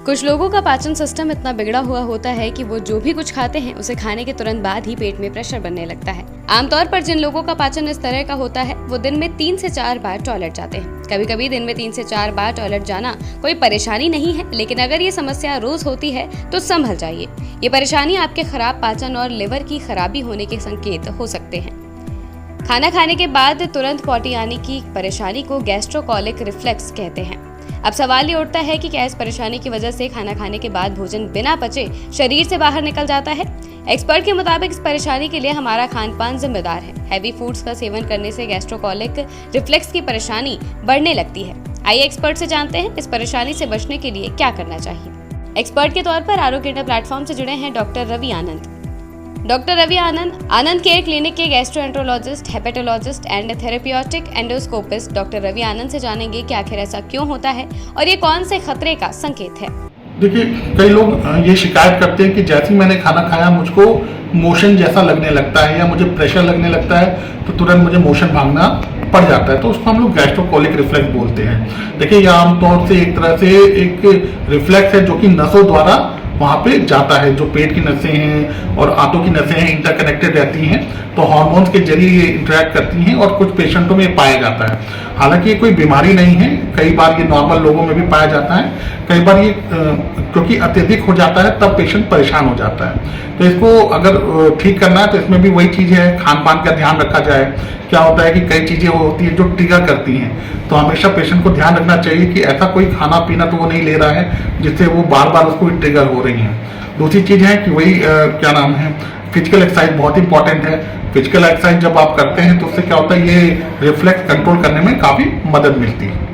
कुछ लोगों का पाचन सिस्टम इतना बिगड़ा हुआ होता है कि वो जो भी कुछ खाते हैं उसे खाने के तुरंत बाद ही पेट में प्रेशर बनने लगता है। आमतौर पर जिन लोगों का पाचन इस तरह का होता है वो दिन में 3 से 4 बार टॉयलेट जाते हैं। कभी कभी दिन में 3 से 4 बार टॉयलेट जाना कोई परेशानी नहीं है, लेकिन अगर ये समस्या रोज होती है तो संभल जाइए। ये परेशानी आपके खराब पाचन और लिवर की खराबी होने के संकेत हो सकते हैं। खाना खाने के बाद तुरंत पॉटी आने की परेशानी को गैस्ट्रोकोलिक रिफ्लेक्स कहते हैं। अब सवाल ये उठता है कि क्या इस परेशानी की वजह से खाना खाने के बाद भोजन बिना पचे शरीर से बाहर निकल जाता है? एक्सपर्ट के मुताबिक इस परेशानी के लिए हमारा खान पान जिम्मेदार है। हैवी फूड्स का सेवन करने से गैस्ट्रोकोलिक रिफ्लेक्स की परेशानी बढ़ने लगती है। आइए एक्सपर्ट से जानते हैं इस परेशानी से बचने के लिए क्या करना चाहिए। एक्सपर्ट के तौर पर आरोग्य इंडिया प्लेटफॉर्म से जुड़े हैं doctor Ravi Anand. Doctor Ravi Anand care clinic के gastroenterologist, hepatologist and therapeutic endoscopist. Doctor Ravi Anand से जानेंगे कि आखिर ऐसा क्यों होता है और ये कौन से खतरे का संकेत है। देखिए, कई लोग ये शिकायत करते हैं कि जैसे ही मैंने खाना खाया मुझको मोशन जैसा लगने लगता है या मुझे प्रेशर लगने लगता है तो तुरंत मुझे मोशन भागना पड़ जाता है, तो उसको हम लोग गैस्ट्रोकोलिक रिफ्लेक्स बोलते हैं। देखिए, यह आमतौर से एक तरह से एक रिफ्लेक्स है जो कि नसों द्वारा वहाँ पे जाता है। जो पेट की नसें हैं और आंतों की नसें हैं इंटरकनेक्टेड रहती हैं, तो हार्मोन्स के जरिए ये इंटरेक्ट करती हैं और कुछ पेशेंटों में ये पाया जाता है। हालांकि ये कोई बीमारी नहीं है, कई बार ये नॉर्मल लोगों में भी पाया जाता है। कई बार ये क्योंकि अत्यधिक हो जाता है तब पेशेंट परेशान हो जाता है। तो इसको अगर ठीक करना है तो इसमें भी वही चीज़ है, खान पान का ध्यान रखा जाए। क्या होता है कि कई चीज़ें होती है जो ट्रिगर करती हैं, तो हमेशा पेशेंट को ध्यान रखना चाहिए कि ऐसा कोई खाना पीना तो वो नहीं ले रहा है जिससे वो बार बार उसको ट्रिगर हो रही है। दूसरी चीज़ है कि वही क्या नाम है, फिजिकल एक्सरसाइज बहुत इंपॉर्टेंट है। फिजिकल एक्सरसाइज जब आप करते हैं तो उससे क्या होता है, ये रिफ्लेक्स कंट्रोल करने में काफ़ी मदद मिलती है।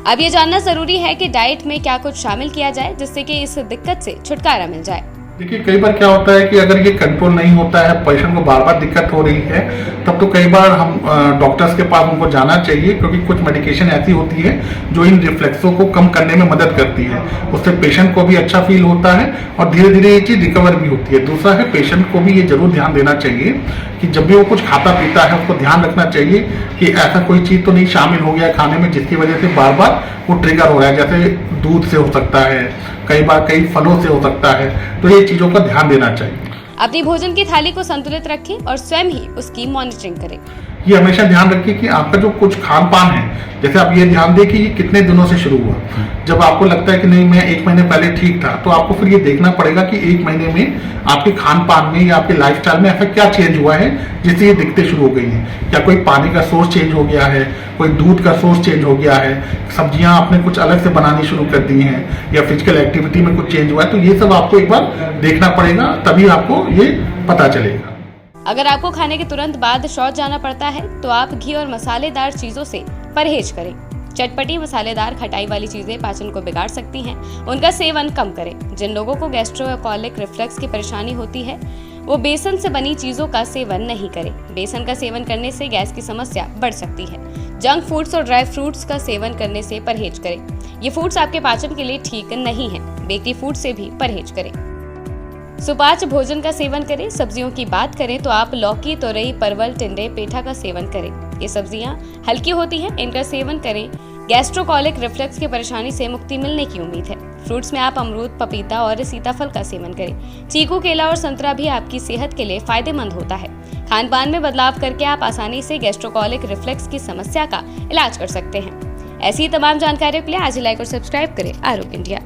अब ये जानना जरूरी है कि डाइट में क्या कुछ शामिल किया जाए जिससे कि इस दिक्कत से छुटकारा मिल जाए। देखिए, कई बार क्या होता है कि अगर ये कंट्रोल नहीं होता है, पेशेंट को बार बार दिक्कत हो रही है, तब तो कई बार हम डॉक्टर्स के पास उनको जाना चाहिए, क्योंकि कुछ मेडिकेशन ऐसी होती है जो इन रिफ्लेक्सों को कम करने में मदद करती है। उससे पेशेंट को भी अच्छा फील होता है और धीरे धीरे ये चीज़ रिकवर भी होती है। दूसरा है, पेशेंट को भी ये जरूर ध्यान देना चाहिए कि जब भी वो कुछ खाता पीता है उसको ध्यान रखना चाहिए कि ऐसा कोई चीज़ तो नहीं शामिल हो गया खाने में जिसकी वजह से बार बार वो ट्रिगर हो रहा है। जैसे दूध से हो सकता है, कई बार कई फलों से हो सकता है, तो ये चीज़ों का ध्यान देना चाहिए। अपनी भोजन की थाली को संतुलित रखें और स्वयं ही उसकी मॉनिटरिंग करें। ये हमेशा ध्यान रखिए कि आपका जो कुछ खान पान है, जैसे आप ये ध्यान दें कि ये कितने दिनों से शुरू हुआ। जब आपको लगता है कि नहीं, मैं 1 महीने पहले ठीक था, तो आपको फिर ये देखना पड़ेगा कि 1 महीने में आपके खान पान में या आपके लाइफस्टाइल में ऐसा क्या चेंज हुआ है जिससे ये दिक्कतें शुरू हो गई हैं। क्या कोई पानी का सोर्स चेंज हो गया है, कोई दूध का सोर्स चेंज हो गया है, सब्जियां आपने कुछ अलग से बनानी शुरू कर दी हैं, या फिजिकल एक्टिविटी में कुछ चेंज हुआ है, तो ये सब आपको एक बार देखना पड़ेगा, तभी आपको ये पता चलेगा। अगर आपको खाने के तुरंत बाद शौच जाना पड़ता है तो आप घी और मसालेदार चीजों से परहेज करें। चटपटी, मसालेदार, खटाई वाली चीजें पाचन को बिगाड़ सकती हैं, उनका सेवन कम करें। जिन लोगों को गैस्ट्रोकोलिक रिफ्लेक्स की परेशानी होती है वो बेसन से बनी चीजों का सेवन नहीं करें। बेसन का सेवन करने से गैस की समस्या बढ़ सकती है। जंक फूड्स और ड्राई फ्रूट्स का सेवन करने से परहेज करें। ये फूड्स आपके पाचन के लिए ठीक नहीं है। बेकरी फूड से भी परहेज करें। सुपाच्य भोजन का सेवन करें। सब्जियों की बात करें तो आप लौकी, तोरई, परवल, टिंडे, पेठा का सेवन करें। ये सब्जियां हल्की होती हैं, इनका सेवन करें। गैस्ट्रोकोलिक रिफ्लेक्स की परेशानी से मुक्ति मिलने की उम्मीद है। फ्रूट्स में आप अमरूद, पपीता और सीताफल का सेवन करें। चीकू, केला और संतरा भी आपकी सेहत के लिए फायदेमंद होता है। खान पान में बदलाव करके आप आसानी से गैस्ट्रोकोलिक रिफ्लेक्स की समस्या का इलाज कर सकते हैं। ऐसी तमाम जानकारियों के लिए आज ही लाइक और सब्सक्राइब करें आरोग्य इंडिया।